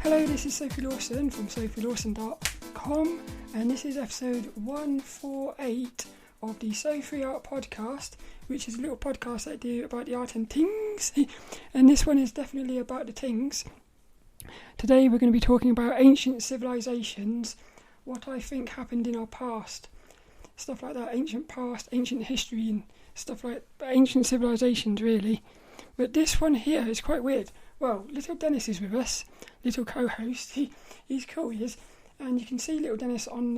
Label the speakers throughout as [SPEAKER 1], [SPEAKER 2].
[SPEAKER 1] Hello, this is Sophie Lawson from sophielawson.com, and this is episode 148 of the So Free Art podcast, which is a little podcast I do about the art and things, and this one is definitely about the things. Today we're going to be talking about ancient civilizations, what I think happened in our past, stuff like that, ancient past, ancient history and stuff like ancient civilizations really. But this one here is quite weird. Well, lilDENNiS is with us, little co-host. He's cool, he is, and you can see lilDENNiS on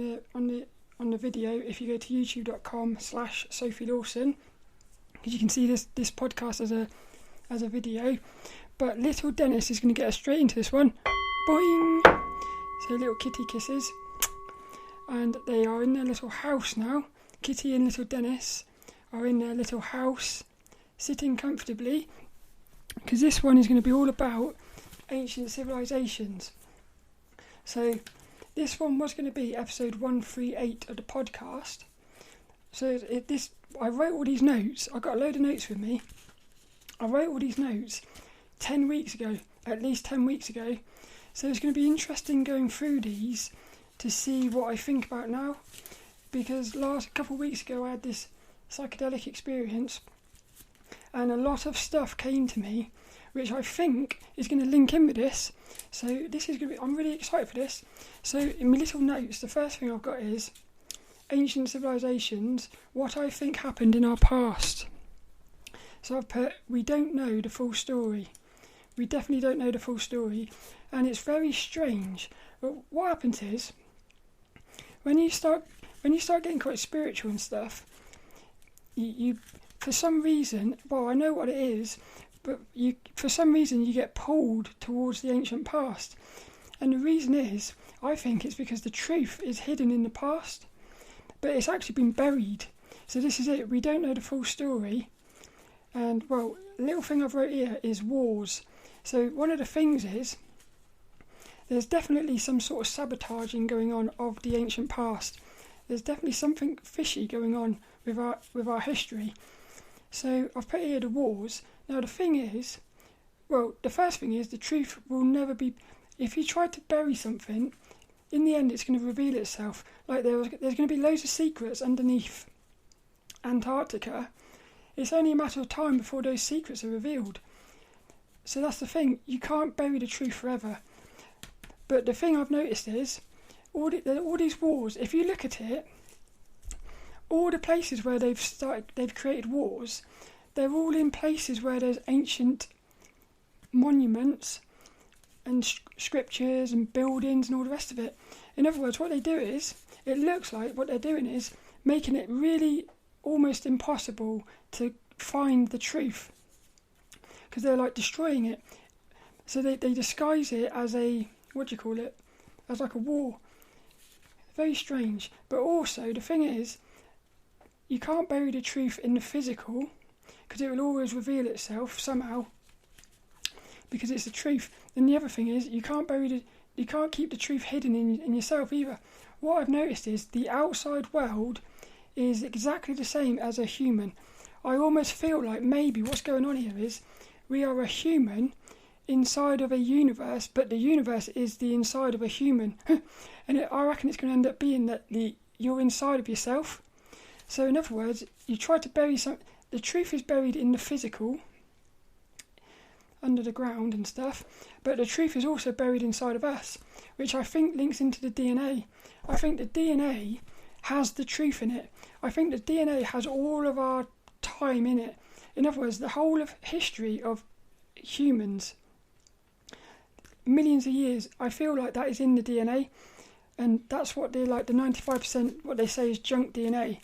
[SPEAKER 1] the video if you go to youtube.com/Sophie Lawson, because you can see this podcast as a video. But lilDENNiS is going to get us straight into this one. Boing! So little kitty kisses, and they are in their little house now. Kitty and lilDENNiS are in their little house, sitting comfortably, because this one is going to be all about ancient civilizations. So this one was going to be episode 138 of the podcast. So I wrote all these notes. I got a load of notes with me. I wrote all these notes 10 weeks ago, at least 10 weeks ago. So it's going to be interesting going through these to see what I think about now, because a couple of weeks ago I had this psychedelic experience, and a lot of stuff came to me which I think is going to link in with this. So this is going to be, I'm really excited for this. So in my little notes, the first thing I've got is ancient civilizations, what I think happened in our past. So I've put, we don't know the full story. We definitely don't know the full story, and it's very strange. But what happens is, when you start getting quite spiritual and stuff, you for some reason, well, I know what it is, but for some reason you get pulled towards the ancient past. And the reason is, I think it's because the truth is hidden in the past, but it's actually been buried. So this is it, we don't know the full story. And, well, a little thing I've wrote here is wars. So one of the things is, there's definitely some sort of sabotaging going on of the ancient past. There's definitely something fishy going on with our history. So I've put here the wars. Now the thing is, well, the first thing is the truth will never be. If you try to bury something, in the end it's going to reveal itself. Like there's going to be loads of secrets underneath Antarctica. It's only a matter of time before those secrets are revealed. So that's the thing. You can't bury the truth forever. But the thing I've noticed is all these wars. If you look at it, all the places where they've created wars, they're all in places where there's ancient monuments and scriptures and buildings and all the rest of it. In other words, what they do is, it looks like what they're doing is making it really almost impossible to find the truth, because they're like destroying it. So they disguise it as as like a war. Very strange. But also, the thing is, you can't bury the truth in the physical, because it will always reveal itself somehow, because it's the truth. And the other thing is, you can't keep the truth hidden in yourself either. What I've noticed is the outside world is exactly the same as a human. I almost feel like maybe what's going on here is we are a human inside of a universe, but the universe is the inside of a human. And I reckon it's going to end up being that you're inside of yourself. So in other words, you try to bury the truth is buried in the physical, under the ground and stuff, but the truth is also buried inside of us, which I think links into the DNA. I think the DNA has the truth in it. I think the DNA has all of our time in it. In other words, the whole of history of humans, millions of years, I feel like that is in the DNA, and that's what they're like, the 95%, what they say is junk DNA.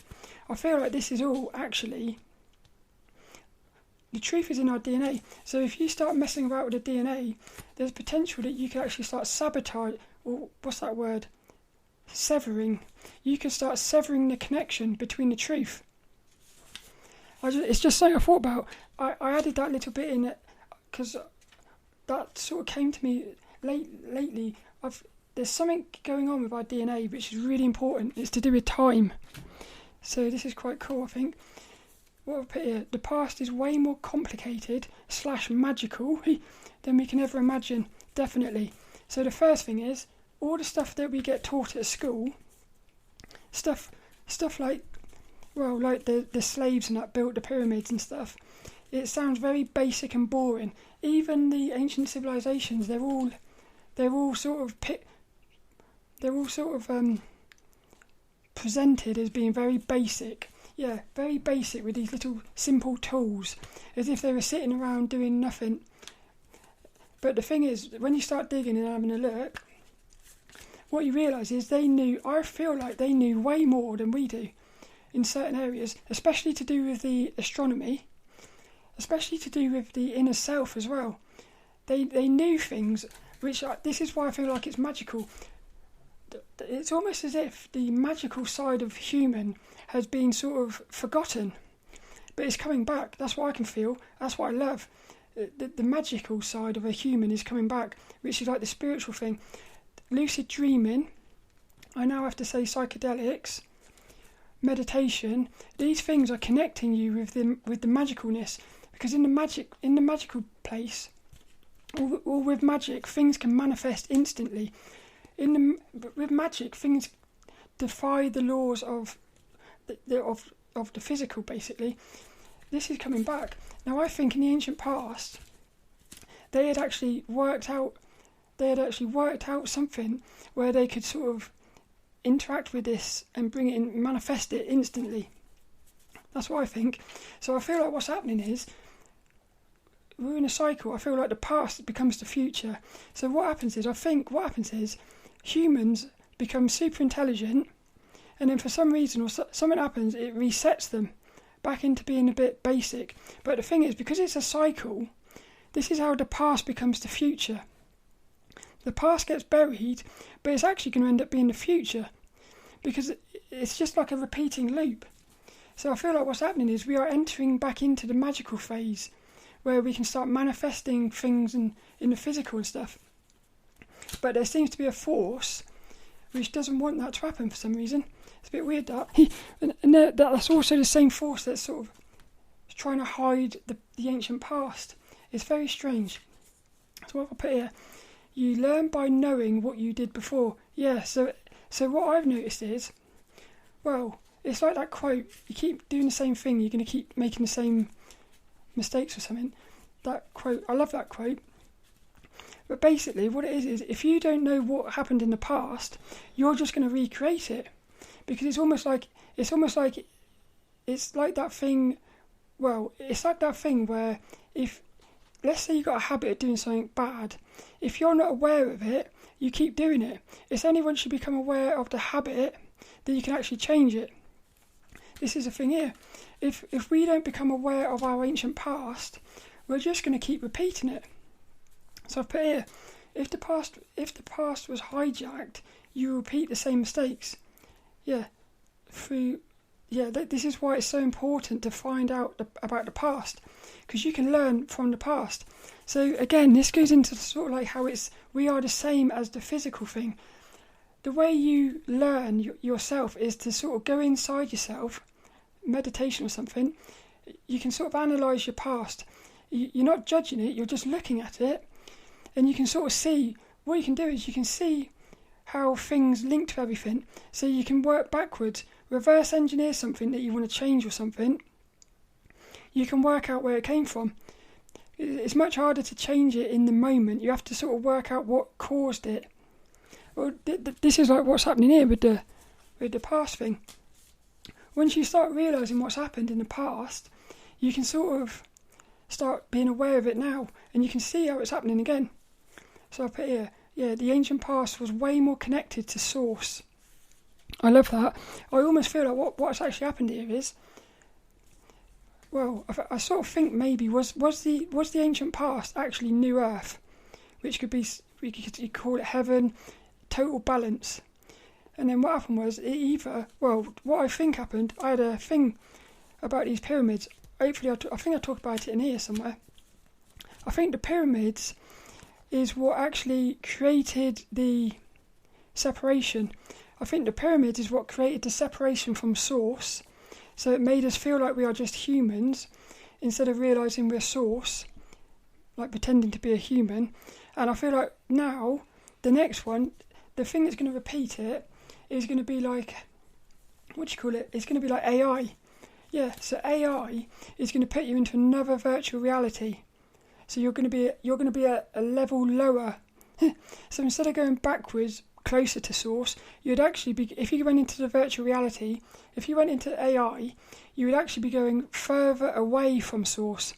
[SPEAKER 1] I feel like this is all actually, the truth is in our DNA. So if you start messing about with the DNA, there's potential that you can actually start sabotaging, or what's that word? Severing. You can start severing the connection between the truth. It's just something I thought about. I added that little bit in it because that sort of came to me lately. There's something going on with our DNA which is really important. It's to do with time. So this is quite cool, I think. What I've put here, the past is way more complicated / magical than we can ever imagine, definitely. So the first thing is, all the stuff that we get taught at school, stuff like, well, like the slaves and that built the pyramids and stuff, it sounds very basic and boring. Even the ancient civilizations, they're all sort of presented as being very basic. Yeah, very basic, with these little simple tools, as if they were sitting around doing nothing. But the thing is, when you start digging and having a look, what you realise is I feel like they knew way more than we do in certain areas, especially to do with the astronomy, especially to do with the inner self as well. They knew things, which this is why I feel like it's magical. It's almost as if the magical side of human has been sort of forgotten, but it's coming back. That's what I can feel. That's what I love. The magical side of a human is coming back, which is like the spiritual thing. Lucid dreaming, I now have to say psychedelics, meditation, these things are connecting you with the magicalness, because in the magical place, or with magic, things can manifest instantly. With magic, things defy the laws of the physical, basically. This is coming back. Now, I think in the ancient past, they had actually worked out something where they could sort of interact with this and bring it in, manifest it instantly. That's what I think. So I feel like what's happening is, we're in a cycle. I feel like the past becomes the future. So what happens is humans become super intelligent, and then for some reason or something happens, it resets them back into being a bit basic. But the thing is, because it's a cycle, this is how the past becomes the future. The past gets buried, but it's actually going to end up being the future, because it's just like a repeating loop. So I feel like what's happening is we are entering back into the magical phase, where we can start manifesting things in the physical and stuff. But there seems to be a force which doesn't want that to happen for some reason. It's a bit weird, that. And that's also the same force that's sort of trying to hide the ancient past. It's very strange. So what I'll put here, you learn by knowing what you did before. Yeah, so what I've noticed is, well, it's like that quote, you keep doing the same thing, you're going to keep making the same mistakes or something. That quote, I love that quote. But basically what it is if you don't know what happened in the past, you're just going to recreate it, because it's like that thing. Well, it's like that thing where, if let's say you got a habit of doing something bad, if you're not aware of it, you keep doing it. It's only once you become aware of the habit that you can actually change it. This is the thing here. If we don't become aware of our ancient past, we're just going to keep repeating it. So I've put here, if the past was hijacked, you repeat the same mistakes. This is why it's so important to find out about the past, because you can learn from the past. So again, this goes into sort of like how we are the same as the physical thing. The way you learn yourself is to sort of go inside yourself, meditation or something. You can sort of analyse your past. You're not judging it, you're just looking at it, and you can sort of see, what you can do is you can see how things link to everything, so you can work backwards, reverse engineer something that you want to change or something. You can work out where it came from. It's much harder to change it in the moment. You have to sort of work out what caused it. Well, this is like what's happening here with the past thing. Once you start realising what's happened in the past, you can sort of start being aware of it now, and you can see how it's happening again. So I put here, the ancient past was way more connected to source. I love that. I almost feel like what's actually happened here is, well, I sort of think maybe was the ancient past actually New Earth, which could be, we could call it heaven, total balance. And then what happened was, what I think happened, I had a thing about these pyramids. Hopefully, I think I talked about it in here somewhere. I think the pyramids is what actually created the separation. I think the pyramids is what created the separation from source. So it made us feel like we are just humans, instead of realising we're source, like pretending to be a human. And I feel like now, the next one, the thing that's going to repeat it is going to be like, what do you call it? It's going to be like AI. Yeah, so AI is going to put you into another virtual reality. So you're going to be a level lower. So instead of going backwards, closer to source, you'd actually be, if you went into the virtual reality, if you went into AI, you would actually be going further away from source.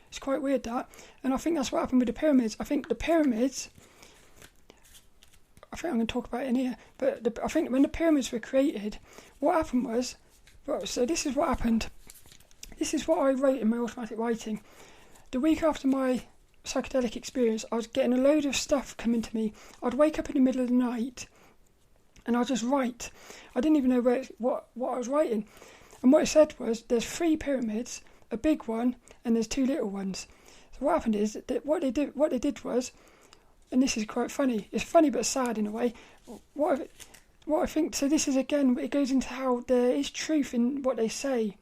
[SPEAKER 1] It's quite weird, that. And I think that's what happened with the pyramids. I think I'm going to talk about it in here, but I think when the pyramids were created, what happened was, so this is what happened. This is what I wrote in my automatic writing. The week after my psychedelic experience, I was getting a load of stuff coming to me. I'd wake up in the middle of the night and I'd just write. I didn't even know what I was writing. And what it said was, there's 3 pyramids, a big one, and there's 2 little ones. So what happened is that what they did was, and this is quite funny. It's funny but sad in a way. What I think. So this is again. It goes into how there is truth in what they say.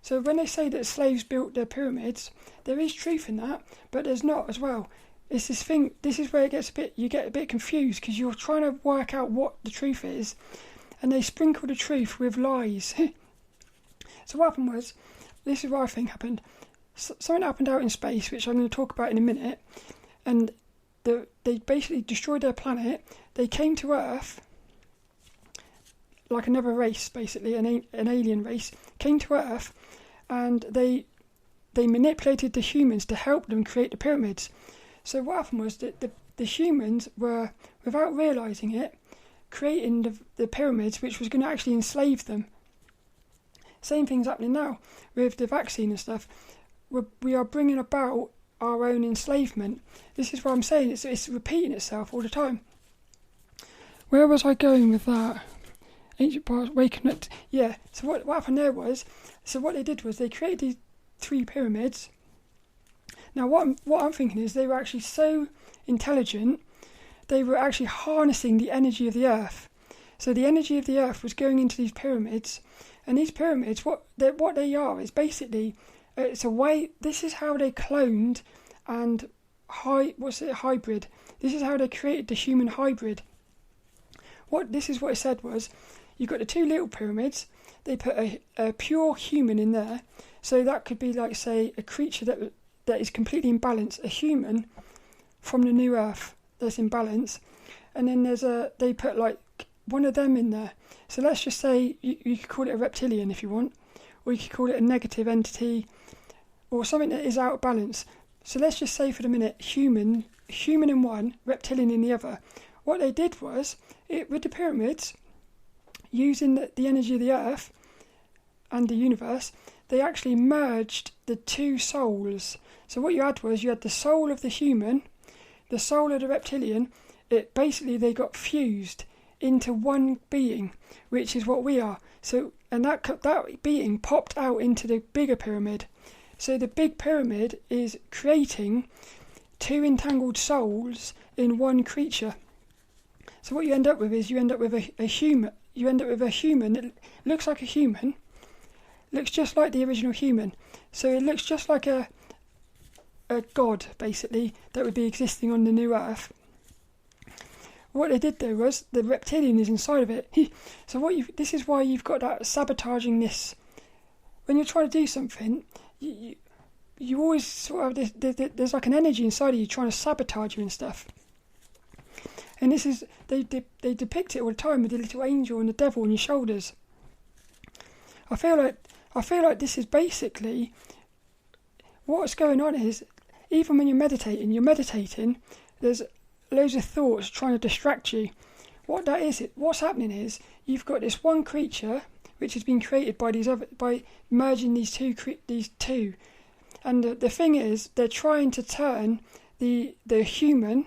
[SPEAKER 1] So when they say that slaves built their pyramids, there is truth in that, but there's not as well. It's this thing. This is where you get a bit confused, because you're trying to work out what the truth is, and they sprinkle the truth with lies. So what happened was, this is what I think happened. Something happened out in space, which I'm going to talk about in a minute, and they basically destroyed their planet. They came to Earth, like another race, basically, an alien race, came to Earth, and they manipulated the humans to help them create the pyramids. So what happened was that the humans were, without realising it, creating the pyramids, which was going to actually enslave them. Same thing's happening now with the vaccine and stuff. We are bringing about our own enslavement. This is what I'm saying. It's repeating itself all the time. Where was I going with that? Ancient past, waking up. Yeah. So what happened there was, so what they did was they created these 3 pyramids. Now what I'm thinking is, they were actually so intelligent, they were actually harnessing the energy of the earth. So the energy of the earth was going into these pyramids, and these pyramids, what they are is basically, it's a way. This is how they cloned and hybrid. This is how they created the human hybrid. This is what it said was, you've got the 2 little pyramids. They put a pure human in there, so that could be like, say, a creature that is completely in balance, a human from the new Earth that's in balance, and then they put like one of them in there. So let's just say you could call it a reptilian if you want, or you could call it a negative entity, or something that is out of balance. So let's just say for the minute, human in one, reptilian in the other. What they did was, with the pyramids, using the energy of the earth and the universe, they actually merged the 2 souls. So what you had was, you had the soul of the human, the soul of the reptilian. They got fused into one being, which is what we are. So, and that being popped out into the bigger pyramid. So the big pyramid is creating 2 entangled souls in one creature. So what you end up with is, you end up with a human. You end up with a human that looks like a human, looks just like the original human. So it looks just like a god, basically, that would be existing on the new Earth. What they did though was, the reptilian is inside of it. So this is why you've got that sabotaging-ness. When you're trying to do something, you always sort of, there's like an energy inside of you trying to sabotage you and stuff. And this is, they depict it all the time with the little angel and the devil on your shoulders. I feel like this is basically what's going on. Is, even when you're meditating, there's loads of thoughts trying to distract you. What's happening is, you've got this one creature which has been created by merging these two, and the thing is, they're trying to turn the human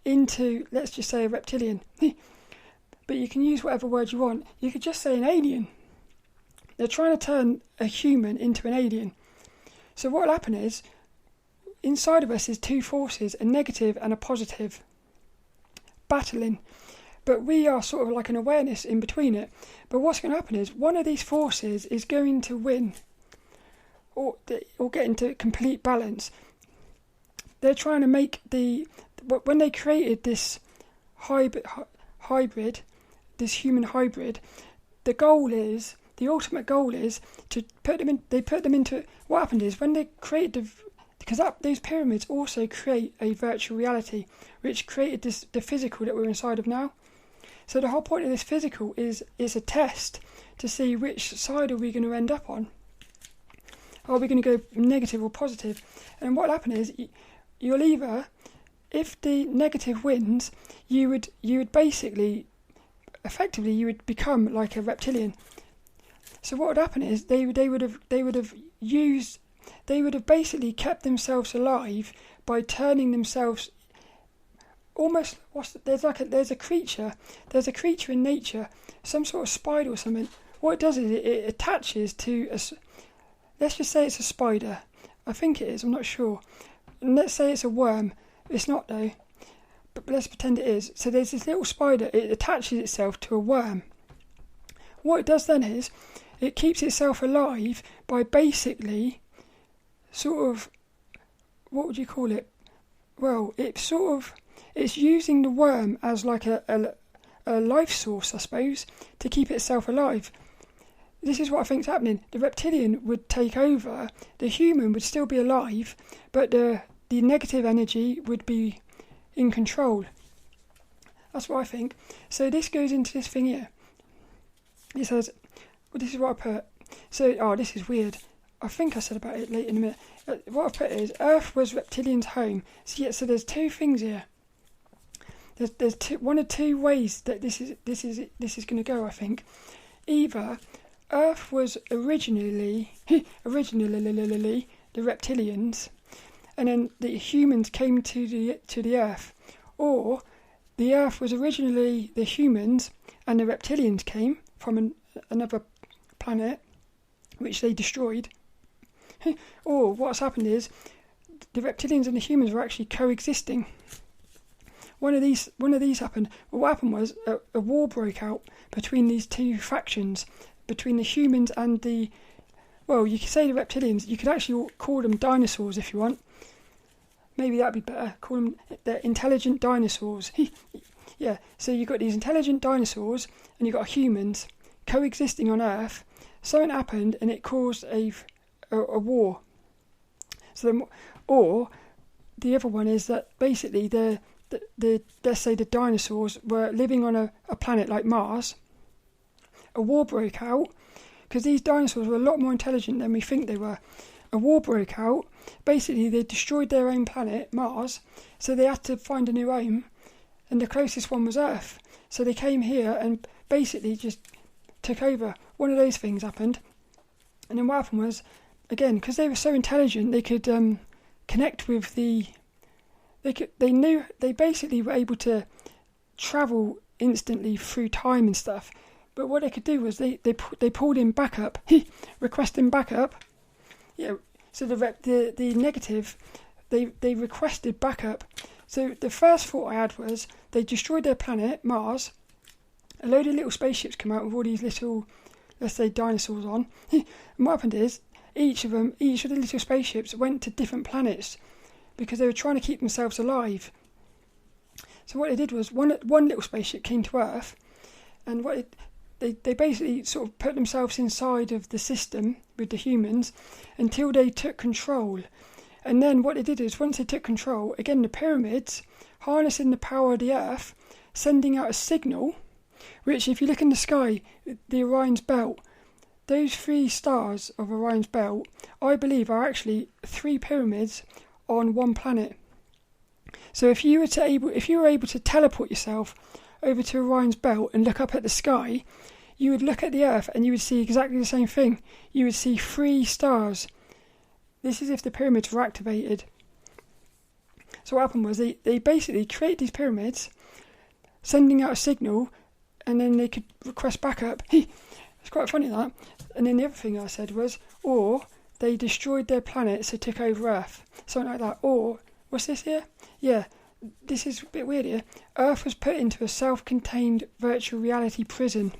[SPEAKER 1] into, let's just say, a reptilian. But you can use whatever word you want. You could just say an alien. They're trying to turn a human into an alien. So what will happen is, inside of us is 2 forces, a negative and a positive, battling. But we are sort of like an awareness in between it. But what's going to happen is, one of these forces is going to win, or get into complete balance. They're trying to make when they created this hybrid, this human hybrid, the ultimate goal is to put them in. They put them into. What happened is when they created because those pyramids also create a virtual reality, which created the physical that we're inside of now. So the whole point of this physical is a test to see which side are we going to end up on. Are we going to go negative or positive? And what will happen is you'll either, if the negative wins, you would basically, effectively, you would become like a reptilian. So what would happen is they would have basically kept themselves alive by turning themselves almost. There's a creature in nature, some sort of spider or something. What it does is it attaches to a. Let's just say it's a spider. I think it is. I'm not sure. And let's say it's a worm. It's not though. But let's pretend it is. So there's this little spider. It attaches itself to a worm. What it does then is it keeps itself alive by basically sort of, what would you call it? Well, it's using the worm as like a life source, I suppose, to keep itself alive. This is what I think is happening. The reptilian would take over, the human would still be alive, but the negative energy would be in control. That's what I think. So this goes into this thing here. It says, well, this is what I put. So, this is weird. I think I said about it later in a minute. What I put is, Earth was reptilians' home. So there's two things here. There's one of two ways that this is going to go, I think. Either Earth was originally the reptilians, and then the humans came to the Earth, or the Earth was originally the humans, and the reptilians came from another planet, which they destroyed. Or what's happened is the reptilians and the humans were actually coexisting. One of these happened. Well, what happened was a war broke out between these two factions, between the humans and you could say the reptilians. You could actually call them dinosaurs if you want. Maybe that'd be better. Call them the intelligent dinosaurs. Yeah, so you've got these intelligent dinosaurs and you've got humans coexisting on Earth. Something happened and it caused a war. So, or the other one is that basically the let's say the dinosaurs were living on a planet like Mars. A war broke out because these dinosaurs were a lot more intelligent than we think they were. A war broke out. Basically, they destroyed their own planet, Mars, so they had to find a new home, and the closest one was Earth. So they came here and basically just took over. One of those things happened, and then what happened was, again, because they were so intelligent, they could connect with the. They basically were able to travel instantly through time and stuff. But what they could do was they pulled in backup, requesting backup. Yeah. So the negative, they requested backup. So the first thought I had was they destroyed their planet, Mars. A load of little spaceships come out with all these little, let's say, dinosaurs on. And what happened is each of the little spaceships went to different planets because they were trying to keep themselves alive. So what they did was one little spaceship came to Earth, and they basically sort of put themselves inside of the system with the humans until they took control. And then what they did is, once they took control, again the pyramids, harnessing the power of the Earth, sending out a signal, which if you look in the sky, the Orion's belt, those 3 stars of Orion's belt, I believe are actually 3 pyramids on one planet. So if you were able to teleport yourself over to Orion's belt and look up at the sky, you would look at the Earth and you would see exactly the same thing. You would see 3 stars. This is if the pyramids were activated. So what happened was they basically created these pyramids, sending out a signal, and then they could request backup. It's quite funny that. And then the other thing I said was, or they destroyed their planet so took over Earth. Something like that. Or, what's this here? Yeah, this is a bit weird here. Earth was put into a self-contained virtual reality prison.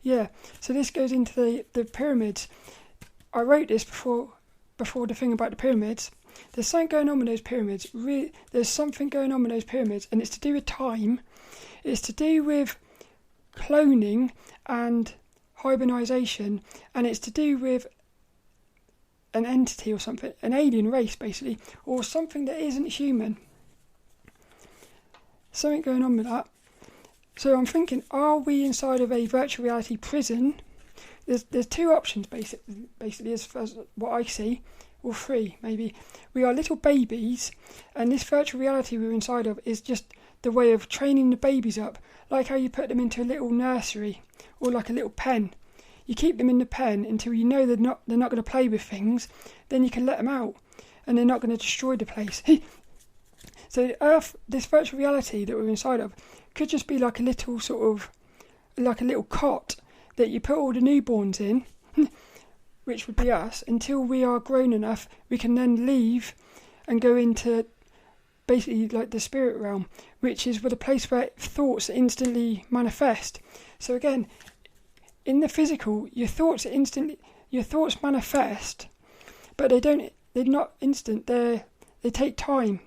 [SPEAKER 1] Yeah, so this goes into the pyramids. I wrote this before the thing about the pyramids. there's something going on with those pyramids. There's something going on with those pyramids, and it's to do with time. It's to do with cloning and hybridization, and it's to do with an entity or something, an alien race basically, or something that isn't human. Something going on with that. So I'm thinking, are we inside of a virtual reality prison? There's two options basically as far as what I see, or three maybe. We are little babies, and this virtual reality we're inside of is just the way of training the babies up, like how you put them into a little nursery or like a little pen. You keep them in the pen until you know they're not going to play with things. Then you can let them out, and they're not going to destroy the place. So Earth, this virtual reality that we're inside of, could just be like a little like a little cot that you put all the newborns in, which would be us, until we are grown enough. We can then leave and go into basically like the spirit realm, which is the place where thoughts instantly manifest. So again, in the physical, your thoughts manifest, but they're not instant. They take time.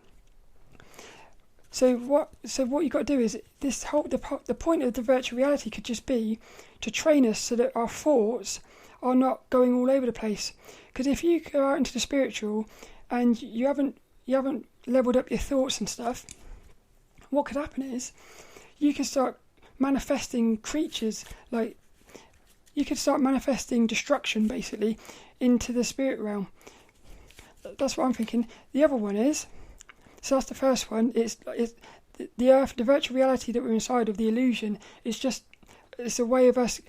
[SPEAKER 1] So what you got to do is the point of the virtual reality could just be to train us so that our thoughts are not going all over the place. Because if you go out into the spiritual and you haven't leveled up your thoughts and stuff, what could happen is you can start manifesting creatures, like you could start manifesting destruction basically into the spirit realm. That's what I'm thinking. The other one is, so that's the first one, it's the Earth, the virtual reality that we're inside of, the illusion, it's a way of us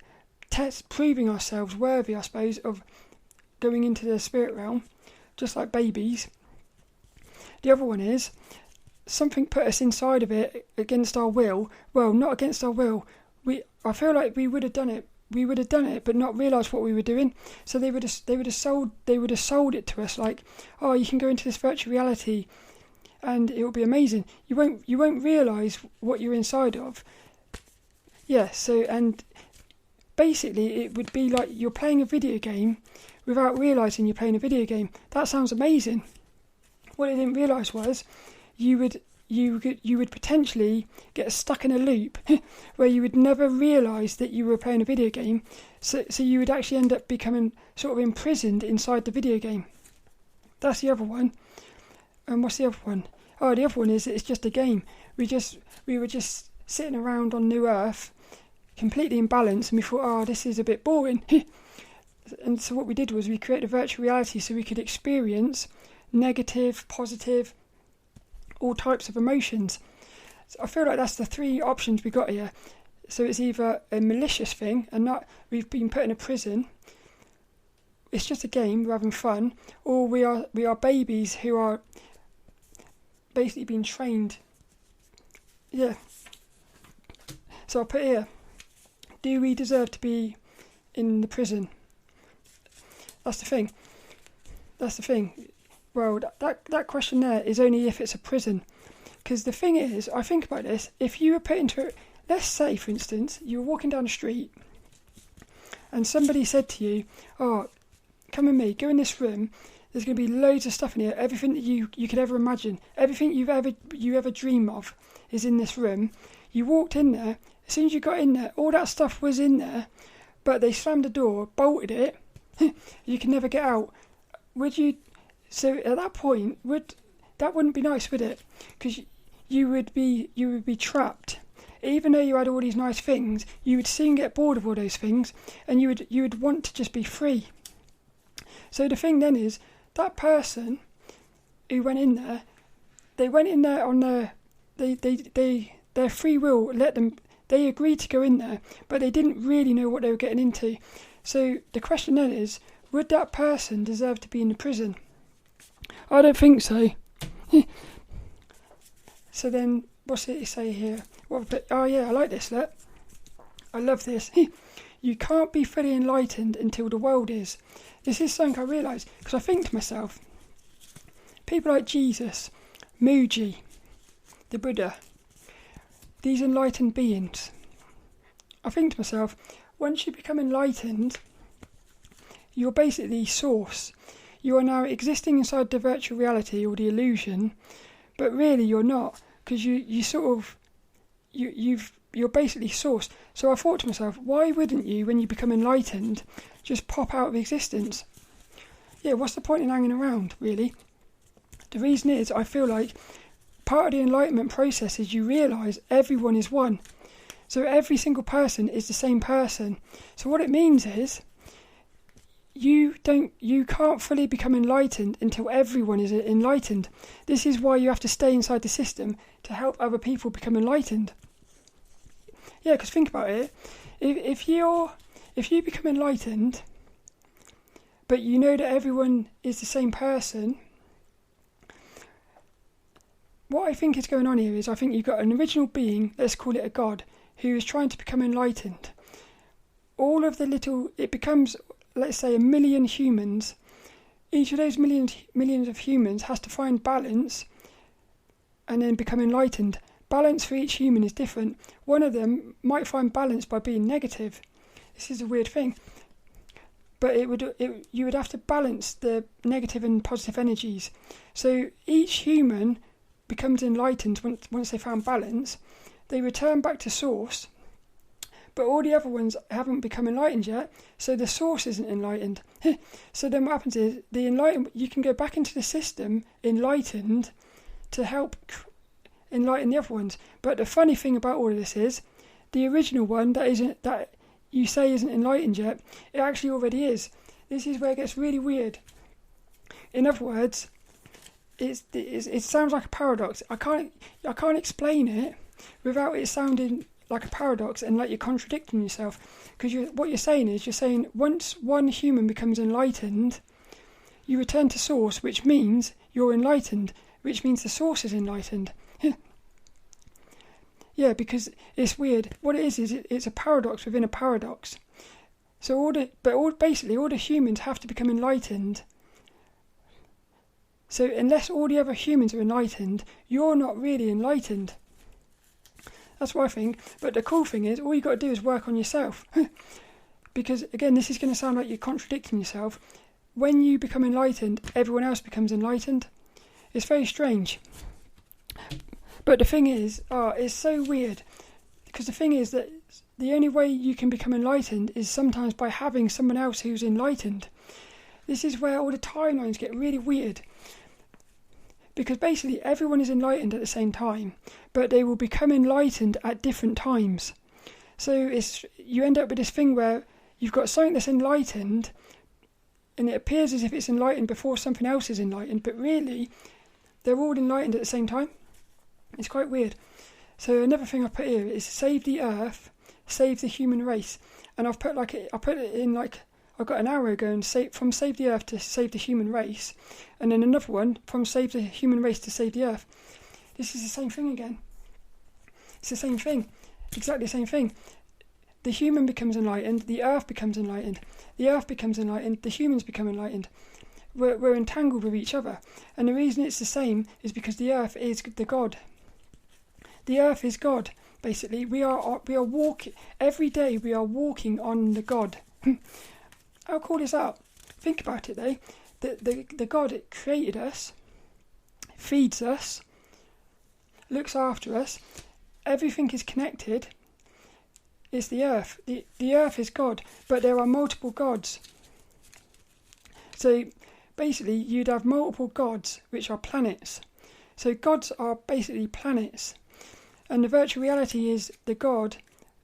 [SPEAKER 1] proving ourselves worthy, I suppose, of going into the spirit realm, just like babies. The other one is, something put us inside of it against our will. Well, not against our will. I feel like we would have done it. We would have done it, but not realised what we were doing. So they would have sold it to us like, oh, you can go into this virtual reality, and it will be amazing. You won't realise what you're inside of. Yeah. So and basically, it would be like you're playing a video game without realising you're playing a video game. That sounds amazing. What I didn't realise was you would potentially get stuck in a loop where you would never realise that you were playing a video game. So you would actually end up becoming sort of imprisoned inside the video game. That's the other one. And what's the other one? Oh, the other one is it's just a game. We were just sitting around on New Earth, completely imbalanced, and we thought, oh, this is a bit boring. And so what we did was we created a virtual reality so we could experience negative, positive, all types of emotions. So I feel like that's the three options we got here. So it's either a malicious thing, and not we've been put in a prison. It's just a game, we're having fun, or we are babies who are basically being trained. Yeah. So I'll put here, do we deserve to be in the prison? That's the thing. Well, that question there is only if it's a prison. Because the thing is, I think about this, if you were put into it, let's say, for instance, you were walking down the street and somebody said to you, oh, come with me, go in this room, there's going to be loads of stuff in here, everything that you could ever imagine, everything you ever dream of is in this room. You walked in there, as soon as you got in there, all that stuff was in there, but they slammed the door, bolted it, you can never get out. Would you... So at that point, that wouldn't be nice, would it? Because you would be trapped. Even though you had all these nice things, you would soon get bored of all those things, and you would want to just be free. So the thing then is, that person who went in there, they went in there on their free will let them. They agreed to go in there, but they didn't really know what they were getting into. So the question then is, would that person deserve to be in the prison? I don't think so. So then, what's it say here? Oh yeah, I like this. Look, I love this. You can't be fully enlightened until the world is. This is something I realise, because I think to myself, people like Jesus, Muji, the Buddha, these enlightened beings, I think to myself, once you become enlightened, you're basically source. You are now existing inside the virtual reality or the illusion, but really you're not, because you're basically source. So I thought to myself, why wouldn't you, when you become enlightened, just pop out of existence? Yeah, what's the point in hanging around, really? The reason is, I feel like part of the Enlightenment process is you realise everyone is one. So every single person is the same person. So what it means is, you can't fully become enlightened until everyone is enlightened. This is why you have to stay inside the system to help other people become enlightened. Yeah, because think about it. If you become enlightened, but you know that everyone is the same person, what I think is going on here is, I think you've got an original being, let's call it a god, who is trying to become enlightened. It becomes, let's say, 1 million humans. Each of those millions of humans has to find balance and then become enlightened. Balance for each human is different. One of them might find balance by being negative. This is a weird thing. But you would have to balance the negative and positive energies. So each human becomes enlightened once they found balance. They return back to source, but all the other ones haven't become enlightened yet, so the source isn't enlightened. So then what happens is, you can go back into the system enlightened to help enlighten the other ones. But the funny thing about all of this is, the original one that you say isn't enlightened yet, it actually already is. This is where it gets really weird. In other words, it sounds like a paradox. I can't explain it without it sounding like a paradox and like you're contradicting yourself. Because what you're saying once one human becomes enlightened, you return to source, which means you're enlightened, which means the source is enlightened. Yeah, because it's weird. What it is it's a paradox within a paradox. So all the humans have to become enlightened. So unless all the other humans are enlightened, you're not really enlightened. That's what I think. But the cool thing is, all you've got to do is work on yourself. Because, again, this is going to sound like you're contradicting yourself. When you become enlightened, everyone else becomes enlightened. It's very strange. But the thing is, it's so weird. Because the thing is that the only way you can become enlightened is sometimes by having someone else who's enlightened. This is where all the timelines get really weird. Because basically everyone is enlightened at the same time, but they will become enlightened at different times. So you end up with this thing where you've got something that's enlightened, and it appears as if it's enlightened before something else is enlightened, but really they're all enlightened at the same time. It's quite weird. So another thing I put here is save the earth, save the human race. And I've got an arrow going from save the earth to save the human race, and then another one from save the human race to save the earth. This is the same thing again. It's the same thing. Exactly the same thing. The human becomes enlightened, the earth becomes enlightened, the earth becomes enlightened, the humans become enlightened. We're entangled with each other. And the reason it's the same is because the earth is the God. The earth is God, basically. We are walking, every day we are walking on the God. How cool is that? Think about it, though. The God that created us, feeds us, looks after us, everything is connected. It's the earth. The earth is God, but there are multiple gods. So basically you'd have multiple gods, which are planets. So gods are basically planets. And the virtual reality is the god,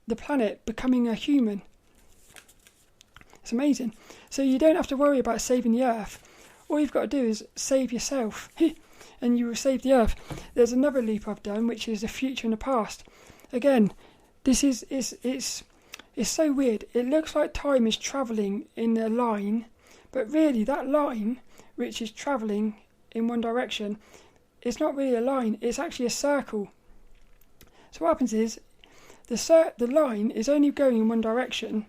[SPEAKER 1] the planet, becoming a human. It's amazing. So you don't have to worry about saving the earth. All you've got to do is save yourself, and you will save the earth. There's another leap I've done, which is the future and the past. Again, this is it's so weird. It looks like time is travelling in a line, but really that line, which is travelling in one direction, it's not really a line. It's actually a circle. So what happens is the line is only going in one direction.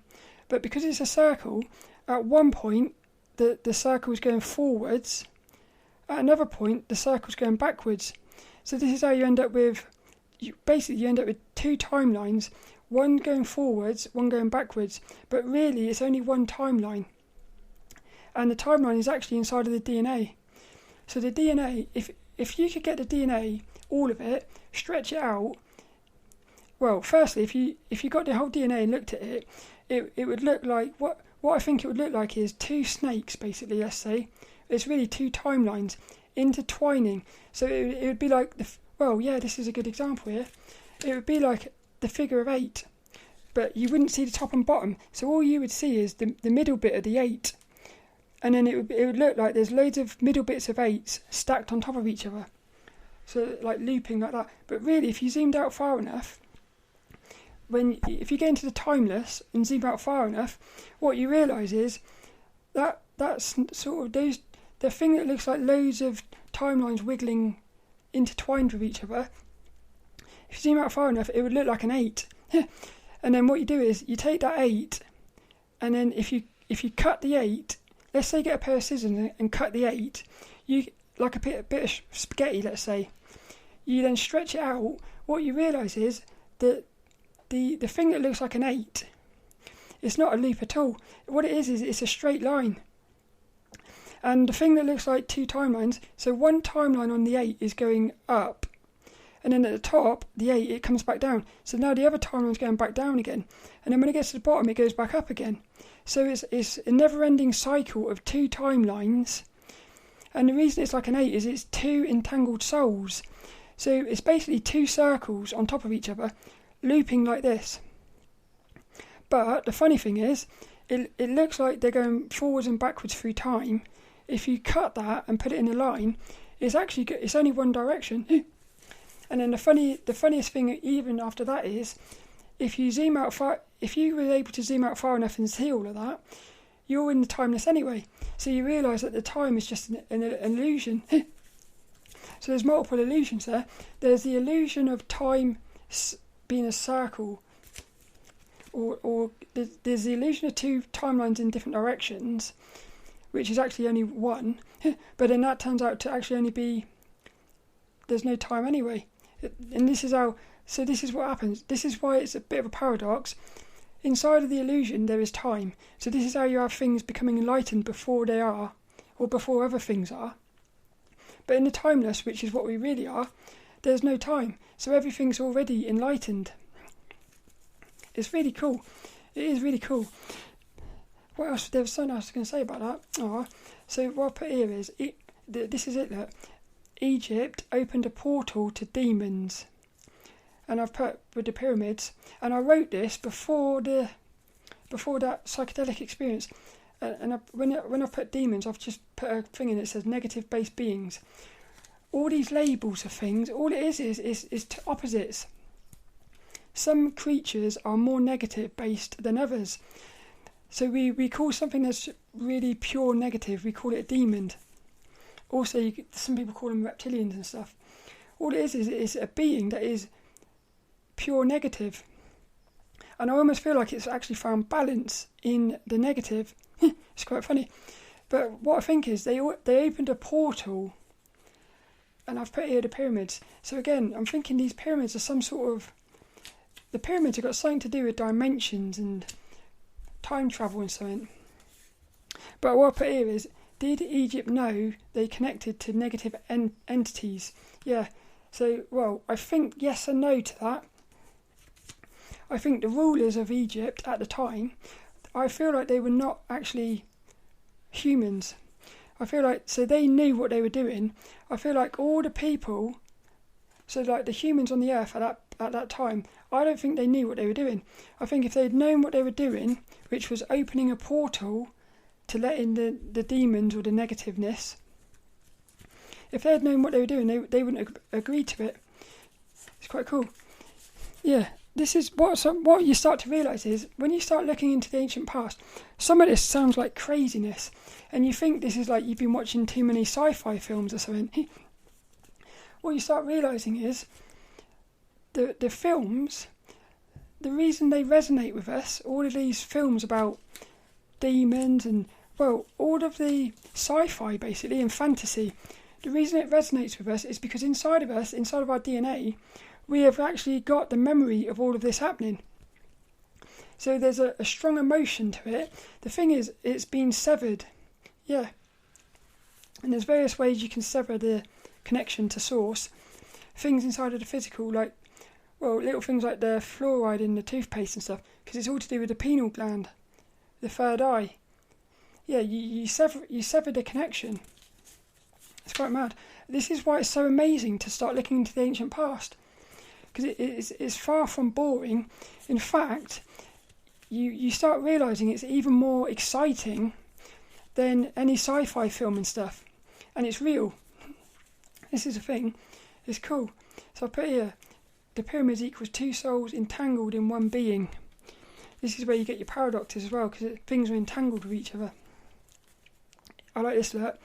[SPEAKER 1] But because it's a circle, at one point the circle is going forwards, at another point the circle is going backwards. So this is how you end up with, you end up with two timelines, one going forwards, one going backwards, but really it's only one timeline. and the timeline is actually inside of the DNA. So the DNA, if you could get the DNA, all of it, stretch it out. Well, firstly, if you got the whole DNA and looked at it, it would look like what I think it would look like is two snakes, basically. Let's say it's really two timelines intertwining. So it would be like this is a good example here. It would be like the figure of 8, but you wouldn't see the top and bottom. So all you would see is the middle bit of the 8. And then it would look like there's loads of middle bits of 8s stacked on top of each other. So like looping like that. But really, if you zoomed out far enough, if you get into the timeless and zoom out far enough, what you realise is that's sort of the thing that looks like loads of timelines wiggling intertwined with each other. If you zoom out far enough, it would look like an 8. And then what you do is you take that 8, and then if you cut the 8, let's say you get a pair of scissors and cut the 8, you like a bit of spaghetti, let's say. You then stretch it out. What you realise is that the thing that looks like an 8, it's not a loop at all. What it is it's a straight line. And the thing that looks like two timelines, so one timeline on the 8 is going up, and then at the top, the 8, it comes back down. So now the other timeline's going back down again. And then when it gets to the bottom, it goes back up again. So it's a never-ending cycle of two timelines. And the reason it's like an 8 is it's two entangled souls. So it's basically two circles on top of each other, looping like this. But the funny thing is, it looks like they're going forwards and backwards through time. If you cut that and put it in a line, it's only one direction. And then the funniest thing even after that is, if you were able to zoom out far enough and see all of that, you're in the timeless anyway. So you realise that the time is just an illusion. So there's multiple illusions there. There's the illusion of time being a circle, or there's the illusion of two timelines in different directions, which is actually only one. But then that turns out to actually only be, there's no time anyway. And this is what happens. This is why it's a bit of a paradox. Inside of the illusion there is time. So this is how you have things becoming enlightened before they are, or before other things are. But in the timeless, which is what we really are, there's no time. So everything's already enlightened. It's really cool. It is really cool. What else? There was something else I was going to say about that. So what I put here is, this is it, look. Egypt opened a portal to demons. And I've put with the pyramids. And I wrote this before that psychedelic experience. And when I put demons, I've just put a thing in that says negative-based beings. All these labels of things, all it is opposites. Some creatures are more negative-based than others. So we call something that's really pure negative, we call it a demon. Also, some people call them reptilians and stuff. All it is a being that is pure negative. And I almost feel like it's actually found balance in the negative. It's quite funny. But what I think is they opened a portal, and I've put here the pyramids. So again, I'm thinking these pyramids are some sort of... The pyramids have got something to do with dimensions and time travel and something. But what I put here is, did Egypt know they connected to negative entities? Yeah. So, well, I think yes and no to that. I think the rulers of Egypt at the time, I feel like they were not actually humans. I feel like, so they knew what they were doing. I feel like all the people, so like the humans on the earth at that time, I don't think they knew what they were doing. I think if they'd known what they were doing, which was opening a portal to let in the demons or the negativeness, if they had known what they were doing, they wouldn't have agreed to it. It's quite cool. Yeah, this is what you start to realise is, when you start looking into the ancient past, some of this sounds like craziness, and you think this is like you've been watching too many sci-fi films or something. What you start realising is, the films, the reason they resonate with us, all of these films about demons and, well, all of the sci-fi basically and fantasy, the reason it resonates with us is because inside of us, inside of our DNA, we have actually got the memory of all of this happening. So there's a strong emotion to it. The thing is, it's been severed. Yeah. And there's various ways you can sever the connection to source. Things inside of the physical, like, well, little things like the fluoride in the toothpaste and stuff, because it's all to do with the pineal gland, the third eye. Yeah, you sever the connection. It's quite mad. This is why it's so amazing to start looking into the ancient past, because it's far from boring. In fact, you start realising it's even more exciting than any sci-fi film and stuff, and it's real. This is a thing. It's cool. So I put here, the pyramids equals two souls entangled in one being. This is where you get your paradoxes as well, because things are entangled with each other. I like this. Look.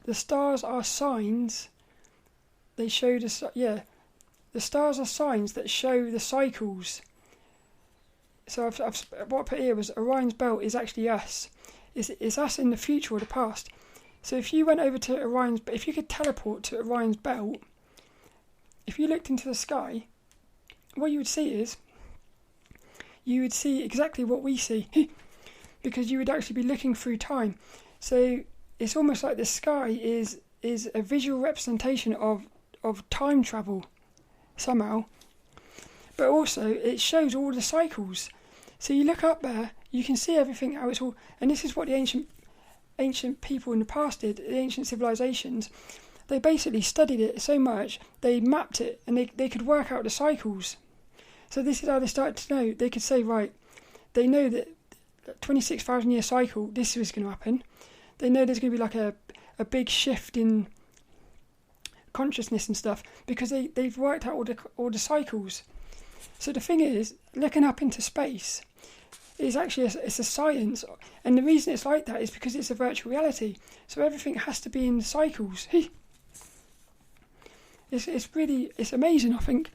[SPEAKER 1] The stars are signs. They show the stars are signs that show the cycles. So what I put here was Orion's belt is actually us. It's us in the future or the past. So if you went over to if you could teleport to Orion's belt, if you looked into the sky, what you would see is, you would see exactly what we see, because you would actually be looking through time. So it's almost like the sky is a visual representation of time travel somehow. But also it shows all the cycles. So you look up there, you can see everything, how it's all, and this is what the ancient people in the past did, the ancient civilizations. They basically studied it so much, they mapped it, and they could work out the cycles. So this is how they started to know. They could say, right, they know that 26,000 year cycle, this is going to happen. They know there's going to be like a big shift in consciousness and stuff, because they've worked out all the cycles. So the thing is, looking up into space is actually it's a science, and the reason it's like that is because it's a virtual reality. So everything has to be in cycles. It's amazing, I think.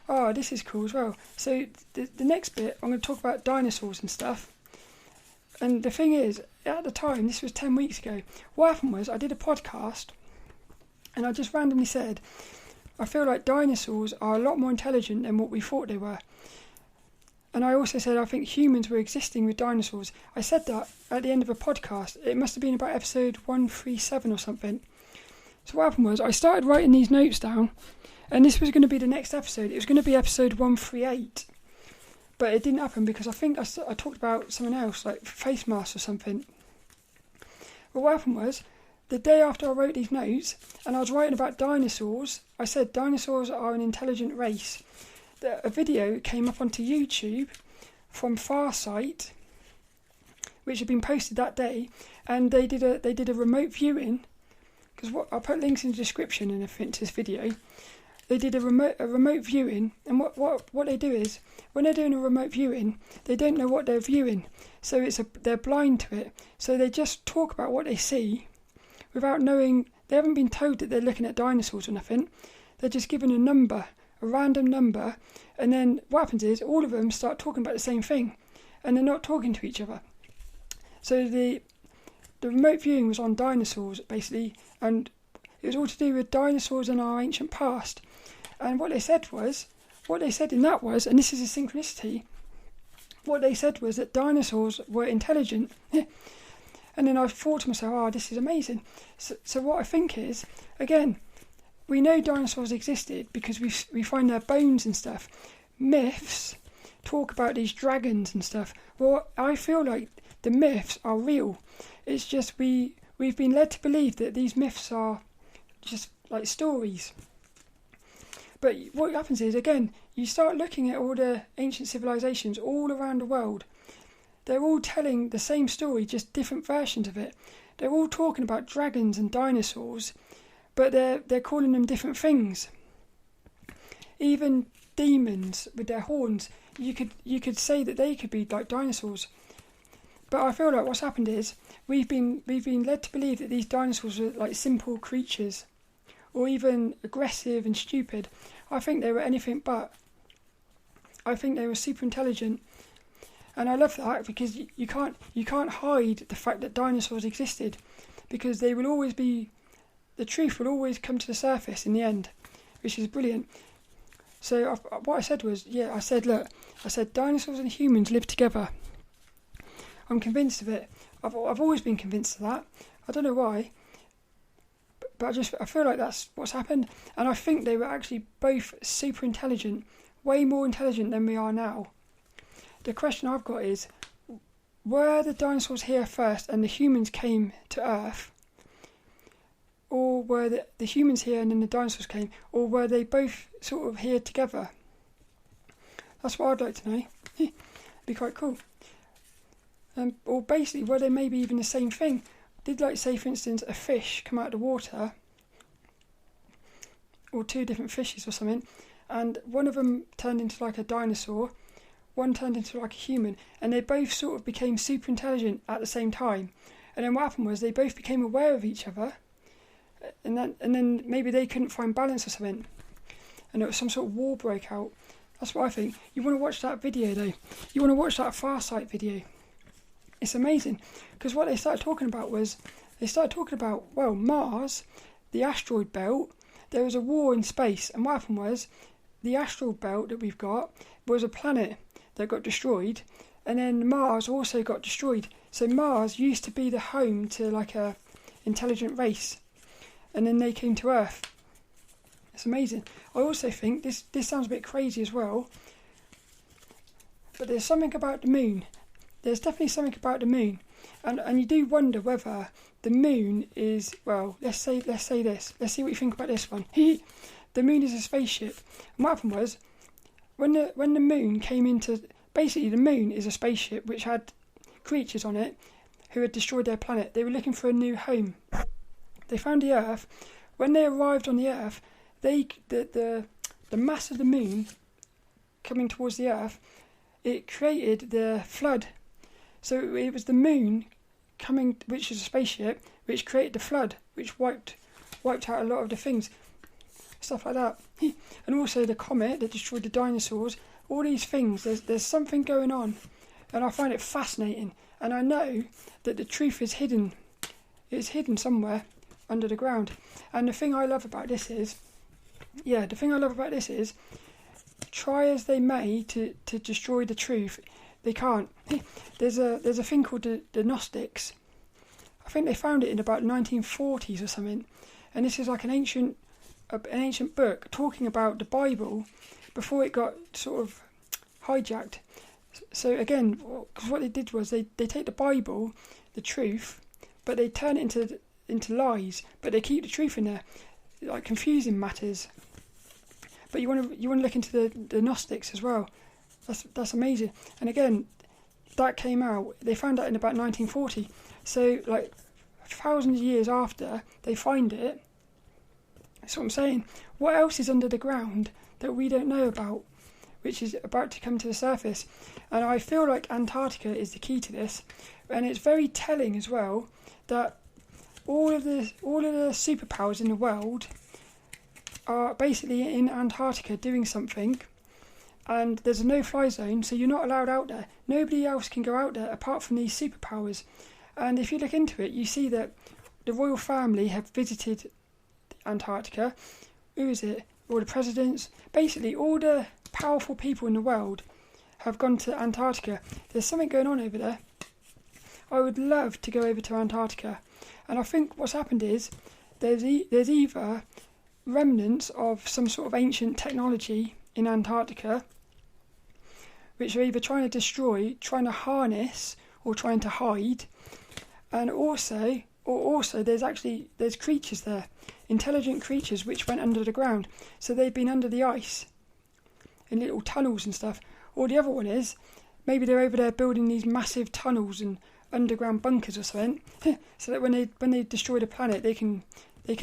[SPEAKER 1] Oh, this is cool as well. So the next bit, I'm going to talk about dinosaurs and stuff. And the thing is, at the time, this was 10 weeks ago, what happened was I did a podcast, and I just randomly said, I feel like dinosaurs are a lot more intelligent than what we thought they were. And I also said I think humans were existing with dinosaurs. I said that at the end of a podcast. It must have been about episode 137 or something. So what happened was I started writing these notes down, and this was going to be the next episode. It was going to be episode 138. But it didn't happen because I think I talked about something else, like face masks or something. But what happened was, the day after I wrote these notes, and I was writing about dinosaurs, I said dinosaurs are an intelligent race. A video came up onto YouTube from Farsight, which had been posted that day, and they did a remote viewing, because I'll put links in the description and everything to this video. They did a remote viewing, and what they do is, when they're doing a remote viewing, they don't know what they're viewing, so they're blind to it. So they just talk about what they see, without knowing. They haven't been told that they're looking at dinosaurs or nothing. They're just given a number, a random number, and then what happens is all of them start talking about the same thing, and they're not talking to each other. So the remote viewing was on dinosaurs basically, and it was all to do with dinosaurs in our ancient past. And what they said in that was, and this is a synchronicity, what they said was that dinosaurs were intelligent. And then I thought to myself, this is amazing. So what I think is, again, we know dinosaurs existed because we find their bones and stuff. Myths talk about these dragons and stuff. Well, I feel like the myths are real. It's just we've been led to believe that these myths are just like stories. But what happens is, again, you start looking at all the ancient civilizations all around the world. They're all telling the same story, just different versions of it. They're all talking about dragons and dinosaurs, but they're calling them different things. Even demons with their horns, you could say that they could be like dinosaurs. But I feel like what's happened is we've been led to believe that these dinosaurs are like simple creatures, or even aggressive and stupid. I think they were anything but. I think they were super intelligent. And I love that because you can't hide the fact that dinosaurs existed, because they will always be, the truth will always come to the surface in the end, which is brilliant. So what I said was, I said dinosaurs and humans live together. I'm convinced of it. I've always been convinced of that. I don't know why, but I feel like that's what's happened. And I think they were actually both super intelligent, way more intelligent than we are now. The question I've got is, were the dinosaurs here first and the humans came to Earth? Or were the humans here and then the dinosaurs came? Or were they both sort of here together? That's what I'd like to know. It'd be quite cool. Or basically, were they maybe even the same thing? Did, like, say, for instance, a fish come out of the water, or two different fishes or something, and one of them turned into like a dinosaur, one turned into like a human, and they both sort of became super intelligent at the same time. And then what happened was they both became aware of each other, and then maybe they couldn't find balance or something, and it was some sort of war broke out. That's what I think. You want to watch that video though. You want to watch that Farsight video. It's amazing, because what they started talking about was, well, Mars, the asteroid belt, there was a war in space, and what happened was, the asteroid belt that we've got was a planet that got destroyed, and then Mars also got destroyed. So Mars used to be the home to like a intelligent race, and then they came to Earth. It's amazing. I also think, this sounds a bit crazy as well, but there's something about the moon. There's definitely something about the moon, and you do wonder whether the moon is, well, let's say this. Let's see what you think about this one. The moon is a spaceship, and what happened was, when the moon came into, basically the moon is a spaceship which had creatures on it who had destroyed their planet. They were looking for a new home. They found the Earth. When they arrived on the Earth, the mass of the moon coming towards the Earth, it created the flood. So it was the moon coming, which is a spaceship, which created the flood, which wiped out a lot of the things, stuff like that. And also the comet that destroyed the dinosaurs. All these things, there's something going on, and I find it fascinating. And I know that the truth is hidden. It's hidden somewhere under the ground. And the thing I love about this is, try as they may to destroy the truth, they can't. There's a thing called the Gnostics. I think they found it in about 1940s or something, and this is like an ancient book talking about the Bible before it got sort of hijacked. So again, because what they did was they take the Bible, the truth, but they turn it into lies, but they keep the truth in there, like confusing matters. But you want to look into the Gnostics as well. That's amazing. And again, that came out, they found out in about 1940. So like thousands of years after they find it. That's what I'm saying. What else is under the ground that we don't know about, which is about to come to the surface? And I feel like Antarctica is the key to this. And it's very telling as well that all of the superpowers in the world are basically in Antarctica doing something, and there's a no-fly zone, so you're not allowed out there. Nobody else can go out there apart from these superpowers. And if you look into it, you see that the royal family have visited Antarctica. Who is it? All the presidents. Basically, all the powerful people in the world have gone to Antarctica. There's something going on over there. I would love to go over to Antarctica. And I think what's happened is there's either remnants of some sort of ancient technology in Antarctica, which are either trying to destroy, trying to harness, or trying to hide. And also there's creatures there, intelligent creatures which went under the ground. So they've been under the ice in little tunnels and stuff. Or the other one is, maybe they're over there building these massive tunnels and underground bunkers or something, so that when they destroy the planet, they can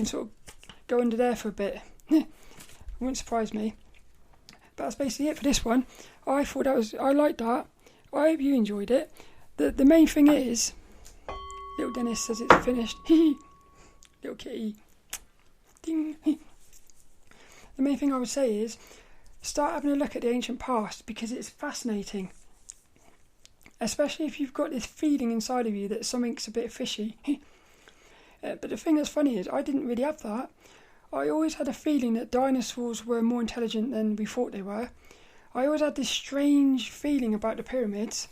[SPEAKER 1] sort of go under there for a bit. It wouldn't surprise me. But that's basically it for this one. I liked that. I hope you enjoyed it. The main thing is, lilDENNiS says it's finished. Little kitty. Ding. The main thing I would say is, start having a look at the ancient past, because it's fascinating. Especially if you've got this feeling inside of you that something's a bit fishy. But the thing that's funny is, I didn't really have that. I always had a feeling that dinosaurs were more intelligent than we thought they were. I always had this strange feeling about the pyramids.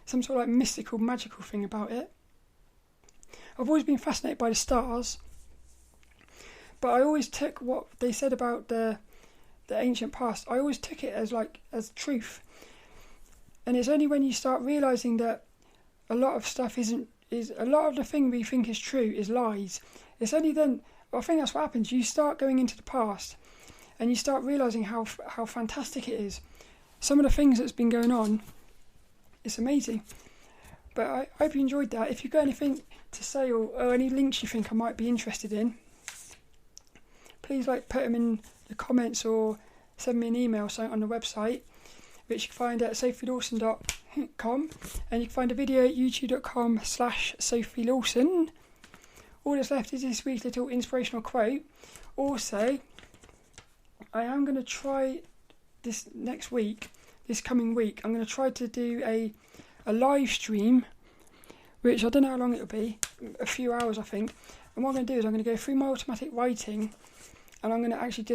[SPEAKER 1] Some sort of like mystical, magical thing about it. I've always been fascinated by the stars, but I always took what they said about the ancient past, I always took it as truth. And it's only when you start realising that a lot of stuff is a lot of the thing we think is true is lies. It's only then, I think that's what happens, you start going into the past and you start realising how fantastic it is. Some of the things that's been going on, it's amazing. But I hope you enjoyed that. If you've got anything to say or any links you think I might be interested in, please put them in the comments or send me an email or something on the website, which you can find at sophielawson.com, and you can find a video at youtube.com/sophielawson. All that's left is this week's little inspirational quote. Also, I am going to try this coming week, I'm going to try to do a live stream, which I don't know how long it'll be, a few hours I think. And what I'm going to do is I'm going to go through my automatic writing, and I'm going to actually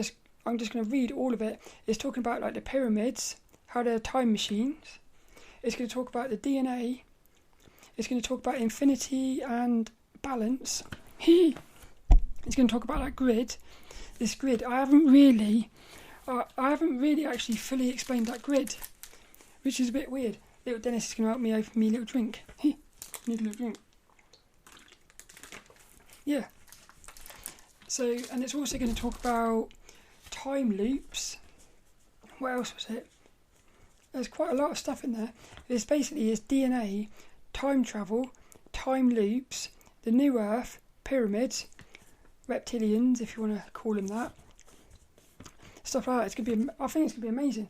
[SPEAKER 1] I'm just going to read all of it. It's talking about the pyramids, how they're time machines. It's going to talk about the DNA. It's going to talk about infinity and balance. It's going to talk about that grid. This grid, I haven't really actually fully explained that grid, which is a bit weird. lilDENNiS is going to help me open me a little drink. Need a little drink. Yeah. So, and it's also going to talk about time loops. What else was it? There's quite a lot of stuff in there. It's basically DNA, time travel, time loops, the new Earth, pyramids, reptilians, if you want to call them that. Stuff like that. I think it's going to be amazing.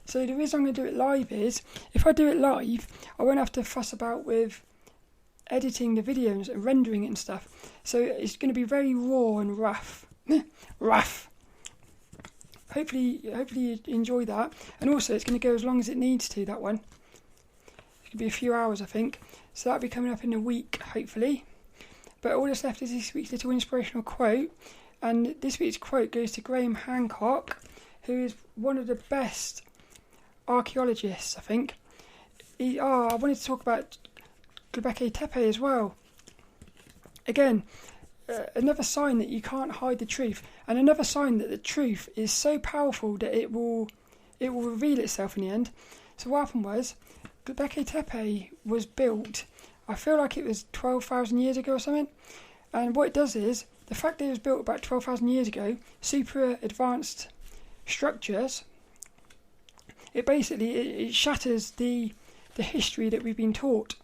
[SPEAKER 1] So the reason I'm going to do it live is, if I do it live, I won't have to fuss about with editing the videos and rendering it and stuff. So it's going to be very raw and rough. Rough. Hopefully you enjoy that. And also it's going to go as long as it needs to, that one. It could be a few hours, I think. So that'll be coming up in a week, hopefully. But all that's left is this week's little inspirational quote. And this week's quote goes to Graeme Hancock, who is one of the best archaeologists, I think. I wanted to talk about Göbekli Tepe as well. Again, another sign that you can't hide the truth, and another sign that the truth is so powerful that it will reveal itself in the end. So what happened was, Göbekli Tepe was built, I feel like it was 12,000 years ago or something, and what it does is, the fact that it was built about 12,000 years ago, super advanced structures, it shatters the history that we've been taught.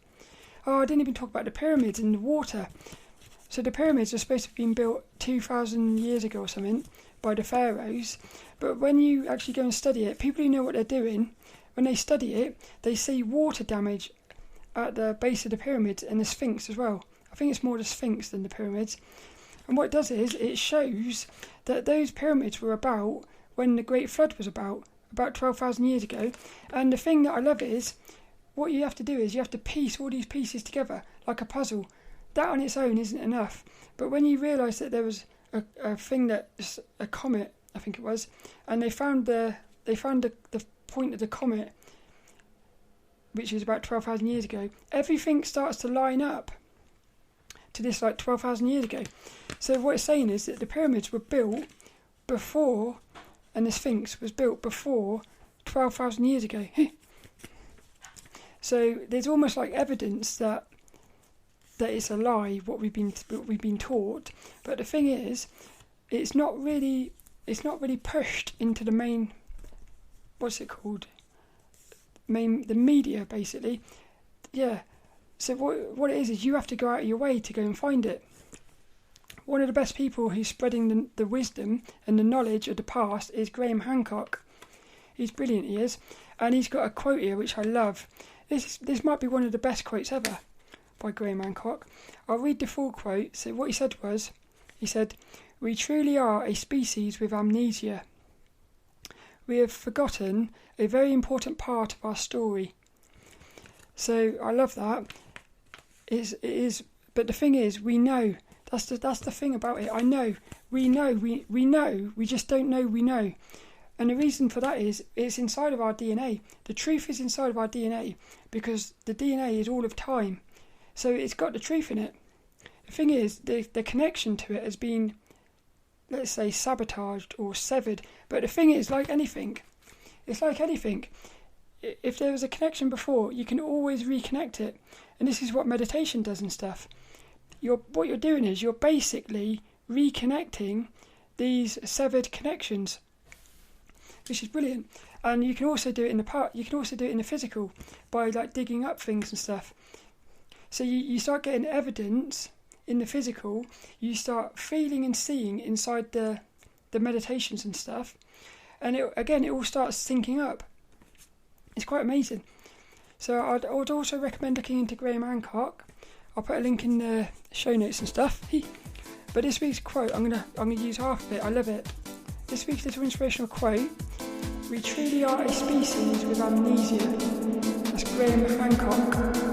[SPEAKER 1] Oh, I didn't even talk about the pyramids and the water. So the pyramids are supposed to have been built 2,000 years ago or something by the pharaohs. But when you actually go and study it, people who know what they're doing, when they study it, they see water damage at the base of the pyramids and the Sphinx as well. I think it's more the Sphinx than the pyramids. And what it does is, it shows that those pyramids were about when the Great Flood was about 12,000 years ago. And the thing that I love is, what you have to do is you have to piece all these pieces together like a puzzle. That on its own isn't enough. But when you realise that there was a thing that's a comet, I think it was, and they found the point of the comet, which is about 12,000 years ago, everything starts to line up to this 12,000 years ago. So what it's saying is that the pyramids were built before, and the Sphinx was built before 12,000 years ago. So there's almost like evidence that it's a lie, what we've been taught. But the thing is, it's not really pushed into the main, what's it called? The media, basically. Yeah. So what it is you have to go out of your way to go and find it. One of the best people who's spreading the wisdom and the knowledge of the past is Graeme Hancock. He's brilliant, he is. And he's got a quote here which I love. This might be one of the best quotes ever by Graeme Hancock. I'll read the full quote. So what he said was, "We truly are a species with amnesia. We have forgotten a very important part of our story." So I love that. It is, but the thing is, we know. That's the thing about it. I know. We know. We know. We just don't know we know. And the reason for that is, it's inside of our DNA. The truth is inside of our DNA, because the DNA is all of time. So it's got the truth in it. The thing is, the connection to it has been, let's say, sabotaged or severed. But the thing is, it's like anything. If there was a connection before, you can always reconnect it. And this is what meditation does and stuff. What you're doing is you're basically reconnecting these severed connections, which is brilliant. And you can also do it in the part. You can also do it in the physical by like digging up things and stuff. So you start getting evidence in the physical. You start feeling and seeing inside the meditations and stuff. And it all starts syncing up. It's quite amazing. So I would also recommend looking into Graeme Hancock. I'll put a link in the show notes and stuff. But this week's quote, I'm gonna use half of it. I love it. This week's little inspirational quote: "We truly are a species with amnesia." That's Graeme Hancock.